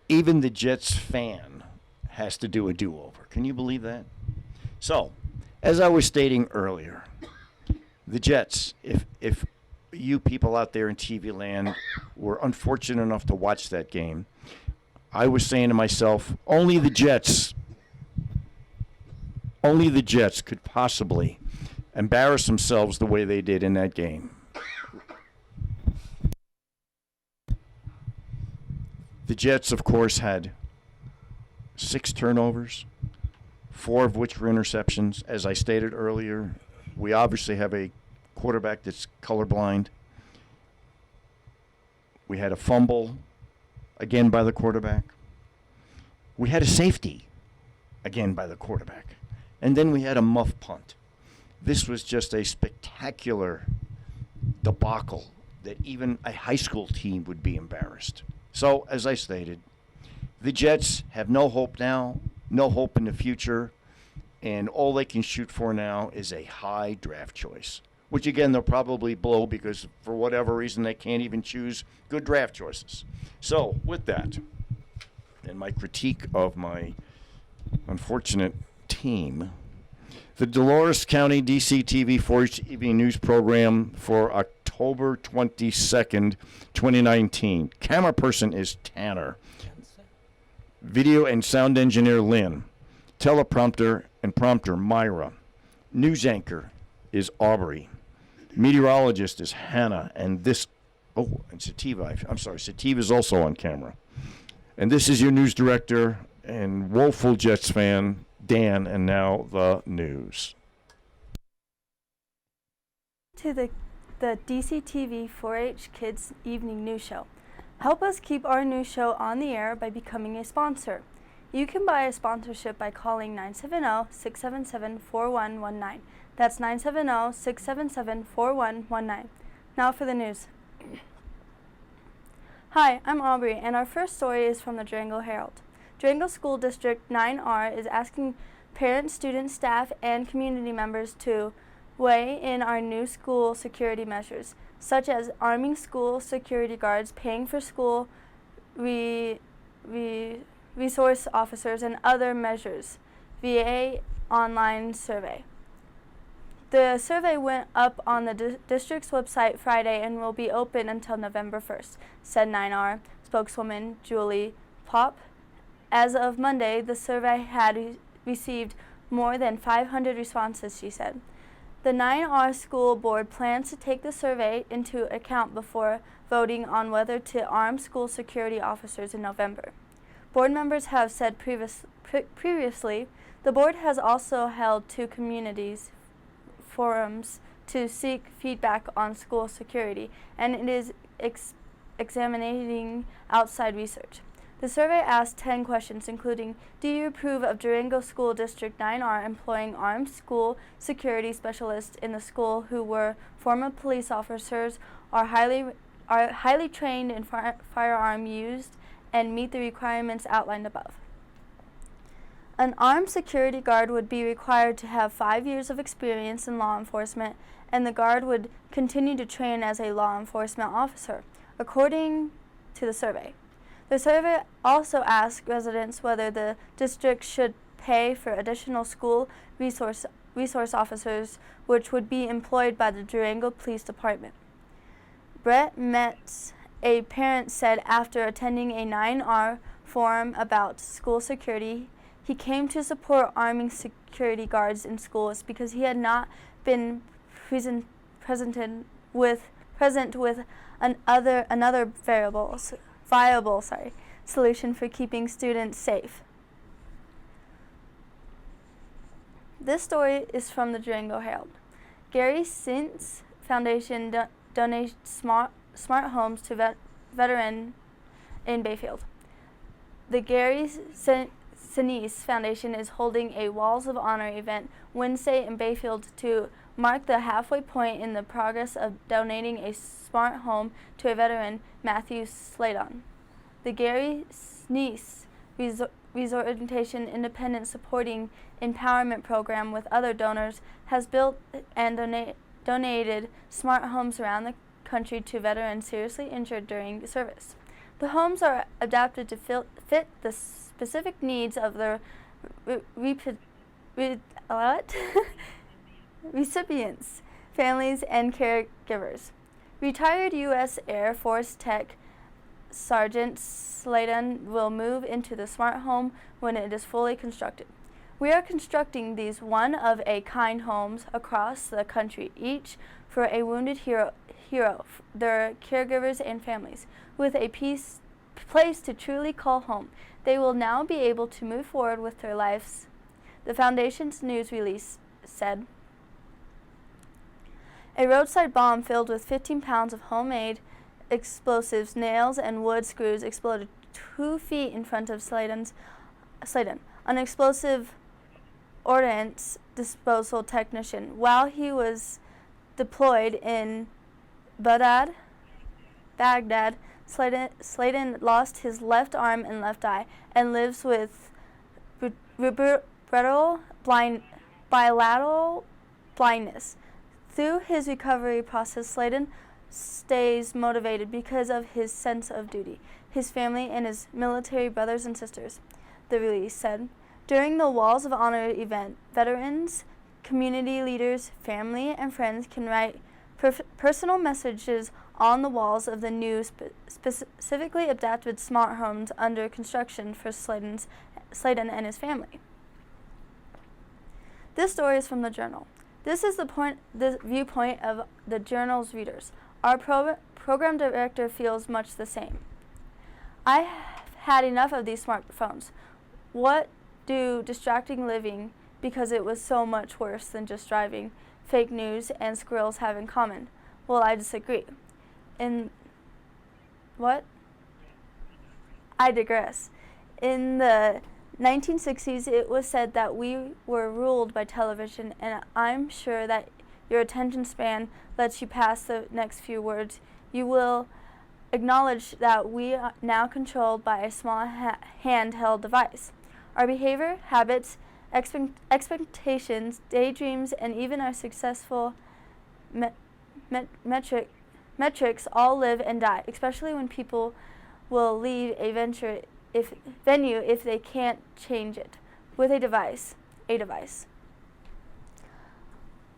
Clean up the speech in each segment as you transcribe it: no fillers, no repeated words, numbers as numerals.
Even the Jets fan has to do a do-over. Can you believe that? So, as I was stating earlier, the Jets, if you people out there in TV land were unfortunate enough to watch that game, I was saying to myself, only the Jets could possibly embarrass themselves the way they did in that game. The Jets, of course, had 6 turnovers, 4 of which were interceptions. As I stated earlier, we obviously have a quarterback that's colorblind. We had a fumble, again by the quarterback. We had a safety, again by the quarterback. And then we had a muff punt. This was just a spectacular debacle that even a high school team would be embarrassed. So, as I stated, the Jets have no hope now, no hope in the future, and all they can shoot for now is a high draft choice, which again they'll probably blow because for whatever reason they can't even choose good draft choices. So, with that, and my critique of my unfortunate team, the Dolores County DCTV 4-H evening news program for October 22nd, 2019. Camera person is Tanner. Video and sound engineer Lynn. Teleprompter and prompter Myra. News anchor is Aubrey. Meteorologist is Hannah. And Sativa. I'm sorry, Sativa is also on camera. And this is your news director and woeful Jets fan, Dan, and now the news. To the DCTV 4-H Kids Evening News Show. Help us keep our news show on the air by becoming a sponsor. You can buy a sponsorship by calling 970-677-4119. That's 970-677-4119. Now for the news. Hi, I'm Aubrey, and our first story is from the Durango Herald. Durango School District 9R is asking parents, students, staff, and community members to weigh in our new school security measures, such as arming school security guards, paying for school resource officers, and other measures via online survey. The survey went up on the district's website Friday and will be open until November 1st, said 9R spokeswoman Julie Pop. As of Monday, the survey had received more than 500 responses, she said. The 9R school board plans to take the survey into account before voting on whether to arm school security officers in November. Board members have said previously, the board has also held 2 communities forums to seek feedback on school security, and it is examining outside research. The survey asked 10 questions, including, do you approve of Durango School District 9R employing armed school security specialists in the school who were former police officers, are highly trained in firearm used, and meet the requirements outlined above? An armed security guard would be required to have 5 years of experience in law enforcement, and the guard would continue to train as a law enforcement officer, according to the survey. The survey also asked residents whether the district should pay for additional school resource officers, which would be employed by the Durango Police Department. Brett Metz, a parent, said after attending a 9R forum about school security, he came to support arming security guards in schools because he had not been present with another viable solution for keeping students safe. This story is from the Durango Herald. Gary Sinise Foundation donates smart homes to veteran in Bayfield. The Gary Sinise Foundation is holding a Walls of Honor event Wednesday in Bayfield to mark the halfway point in the progress of donating a smart home to a veteran, Matthew Slaton. The Gary Sinise Resortation Independent Supporting Empowerment Program with other donors has built and donated smart homes around the country to veterans seriously injured during service. The homes are adapted to fit the specific needs of their recipients, families, and caregivers. Retired U.S. Air Force Tech Sergeant Sladen will move into the smart home when it is fully constructed. We are constructing these one-of-a-kind homes across the country, each for a wounded hero, their caregivers, and families, with a place to truly call home. They will now be able to move forward with their lives, the Foundation's news release said. A roadside bomb filled with 15 pounds of homemade explosives, nails, and wood screws exploded 2 feet in front of Sladen, an explosive ordnance disposal technician. While he was deployed in Baghdad, Sladen lost his left arm and left eye and lives with bilateral blindness. Through his recovery process, Sladen stays motivated because of his sense of duty, his family, and his military brothers and sisters, the release said. During the Walls of Honor event, veterans, community leaders, family, and friends can write personal messages on the walls of the new specifically adapted smart homes under construction for Sladen and his family. This story is from the Journal. This is the viewpoint of the Journal's readers. Our program director feels much the same. I have had enough of these smartphones. What do distracting living, because it was so much worse than just driving, fake news, and squirrels have in common? Well, I disagree. I digress. In the 1960s, it was said that we were ruled by television, and I'm sure that your attention span lets you pass the next few words. You will acknowledge that we are now controlled by a small handheld device. Our behavior, habits, expectations, daydreams, and even our successful metrics all live and die, especially when people will leave a venue if they can't change it with a device.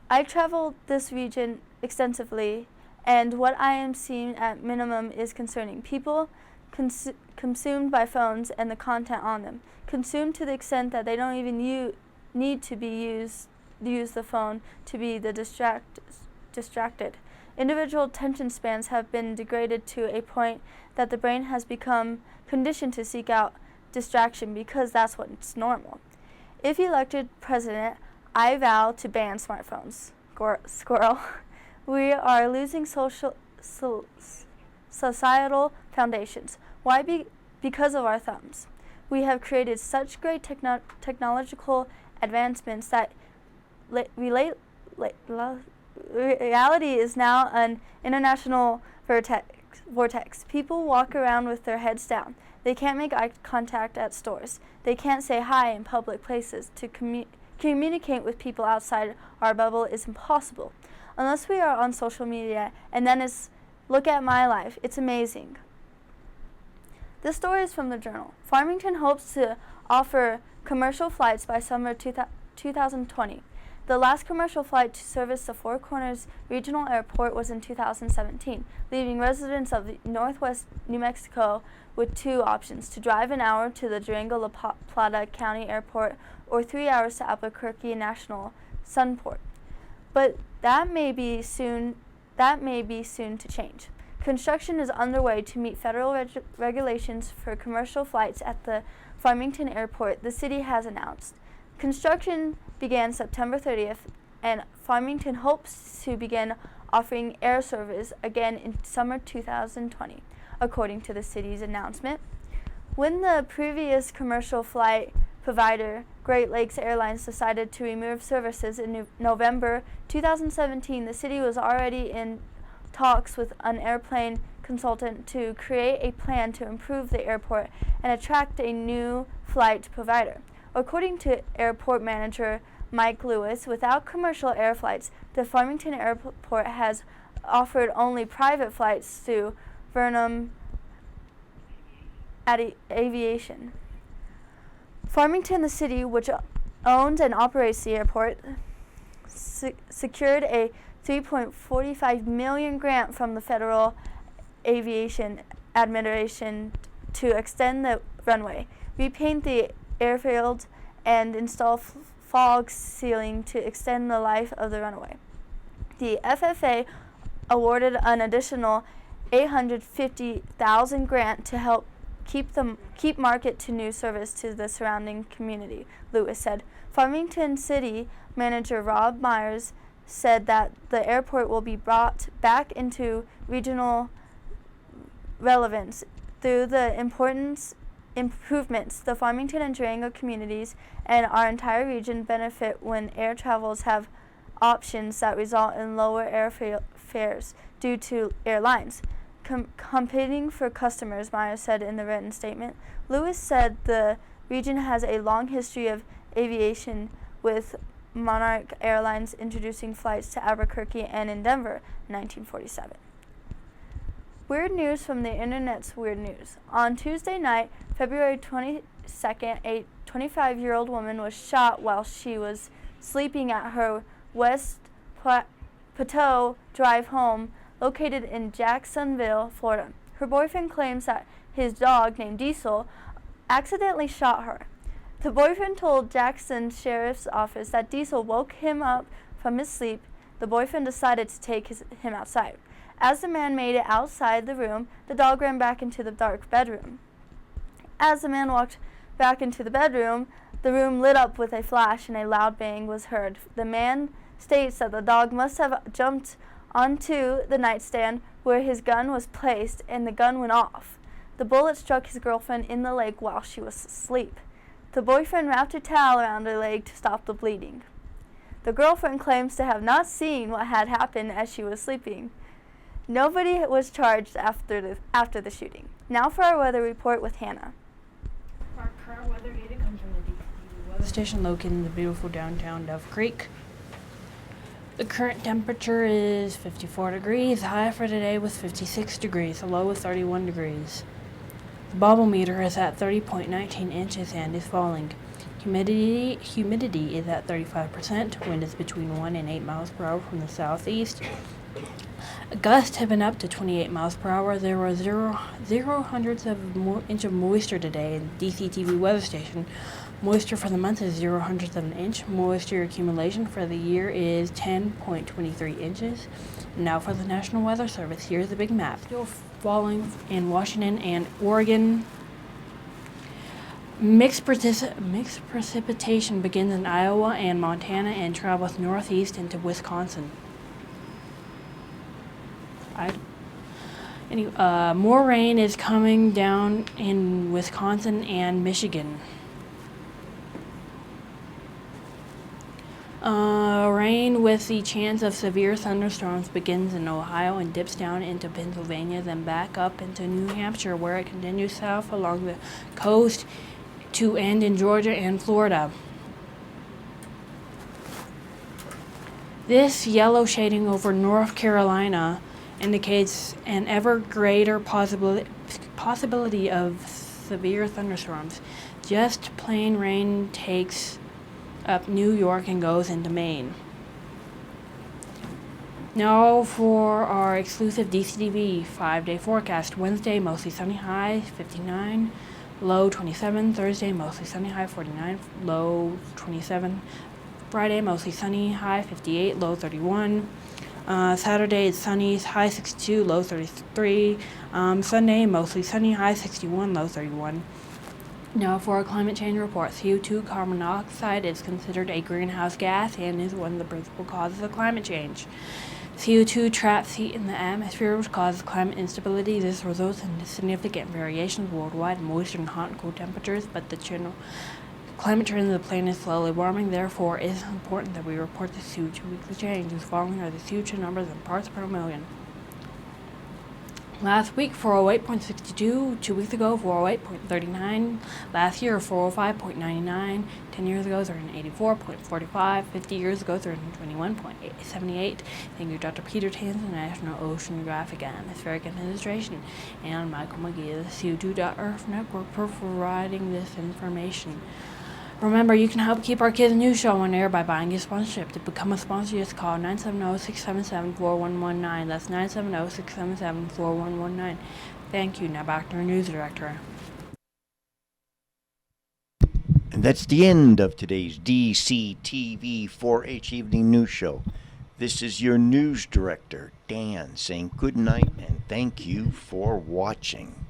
I traveled this region extensively, and what I am seeing at minimum is concerning. People consumed by phones and the content on them, consumed to the extent that they don't even need to use the phone to be distracted. Individual attention spans have been degraded to a point that the brain has become conditioned to seek out distraction because that's what's normal. If elected president, I vow to ban smartphones. Squirrel. We are losing societal foundations. Why? Because of our thumbs. We have created such great technological advancements that reality is now an international vortex. People walk around with their heads down. They can't make eye contact at stores. They can't say hi in public places. To communicate with people outside our bubble is impossible. Unless we are on social media, and then look at my life. It's amazing. This story is from the Journal. Farmington hopes to offer commercial flights by summer 2020. The last commercial flight to service the Four Corners Regional Airport was in 2017, leaving residents of northwest New Mexico with 2 options: to drive an hour to the Durango-La Plata County Airport or 3 hours to Albuquerque National Sunport. But that may be soon to change. Construction is underway to meet federal regulations for commercial flights at the Farmington Airport, the city has announced. Construction began September 30th, and Farmington hopes to begin offering air service again in summer 2020, according to the city's announcement. When the previous commercial flight provider, Great Lakes Airlines, decided to remove services in November 2017, the city was already in talks with an airplane consultant to create a plan to improve the airport and attract a new flight provider. According to airport manager Mike Lewis, without commercial air flights, the Farmington Airport has offered only private flights to Vernon, aviation. Farmington, the city which owns and operates the airport, secured a $3.45 million grant from the Federal Aviation Administration to extend the runway, repaint the airfield, and install fog sealing to extend the life of the runway. The FFA awarded an additional $850,000 grant to help keep market to new service to the surrounding community, Lewis said. Farmington City Manager Rob Myers said that the airport will be brought back into regional relevance through the improvements the Farmington and Durango communities and our entire region benefit when air travels have options that result in lower airfares due to airlines competing for customers, Myers said in the written statement. Lewis said the region has a long history of aviation, with Monarch Airlines introducing flights to Albuquerque and in Denver in 1947. Weird news from the internet's weird news. On Tuesday night, February 22nd, a 25-year-old woman was shot while she was sleeping at her West Plateau Drive home located in Jacksonville, Florida. Her boyfriend claims that his dog, named Diesel, accidentally shot her. The boyfriend told Jackson Sheriff's Office that Diesel woke him up from his sleep. The boyfriend decided to take him outside. As the man made it outside the room, the dog ran back into the dark bedroom. As the man walked back into the bedroom, the room lit up with a flash and a loud bang was heard. The man states that the dog must have jumped onto the nightstand where his gun was placed, and the gun went off. The bullet struck his girlfriend in the leg while she was asleep. The boyfriend wrapped a towel around her leg to stop the bleeding. The girlfriend claims to have not seen what had happened as she was sleeping. Nobody was charged after the shooting. Now for our weather report with Hannah. Our current weather data comes from the DCTV weather station located in the beautiful downtown Dove Creek. The current temperature is 54 degrees. The high for today was 56 degrees. The low was 31 degrees. The barometer is at 30.19 inches and is falling. Humidity is at 35%. Wind is between 1 and 8 miles per hour from the southeast. Gusts have been up to 28 miles per hour. There were 0.0 inch of moisture today in DCTV weather station. Moisture for the month is 0.0 of an inch. Moisture accumulation for the year is 10.23 inches. Now for the National Weather Service. Here's the big map. Still falling in Washington and Oregon. Mixed precipitation begins in Iowa and Montana and travels northeast into Wisconsin. More rain is coming down in Wisconsin and Michigan. Rain with the chance of severe thunderstorms begins in Ohio and dips down into Pennsylvania, then back up into New Hampshire, where it continues south along the coast to end in Georgia and Florida. This yellow shading over North Carolina indicates an ever greater possibility of severe thunderstorms. Just plain rain takes up New York and goes into Maine. Now for our exclusive DCTV 5-day forecast. Wednesday, mostly sunny, high 59, low 27. Thursday, mostly sunny, high 49, low 27. Friday, mostly sunny, high 58, low 31. Saturday, it's sunny, high 62, low 33. Sunday, mostly sunny, high 61, low 31. Now for our climate change report. CO2 carbon monoxide is considered a greenhouse gas and is one of the principal causes of climate change. CO2 traps heat in the atmosphere, which causes climate instability. This results in significant variations worldwide in moisture and hot and cold temperatures, but the general climate trend of the planet is slowly warming. Therefore, it is important that we report the CO2 weekly change. The following are the CO2 numbers in parts per million. Last week, 408.62. 2 weeks ago, 408.39. Last year, 405.99. 10 years ago, 384.45. 50 years ago, 321.78. Thank you, Dr. Peter Tansen, National Oceanographic and Atmospheric Administration, and Michael McGee of the CO2.Earth Network for providing this information. Remember, you can help keep our Kids News Show on air by buying a sponsorship. To become a sponsor, just call 970-677-4119. That's 970-677-4119. Thank you. Now back to our news director. And that's the end of today's DCTV 4-H Evening News Show. This is your news director, Dan, saying good night and thank you for watching.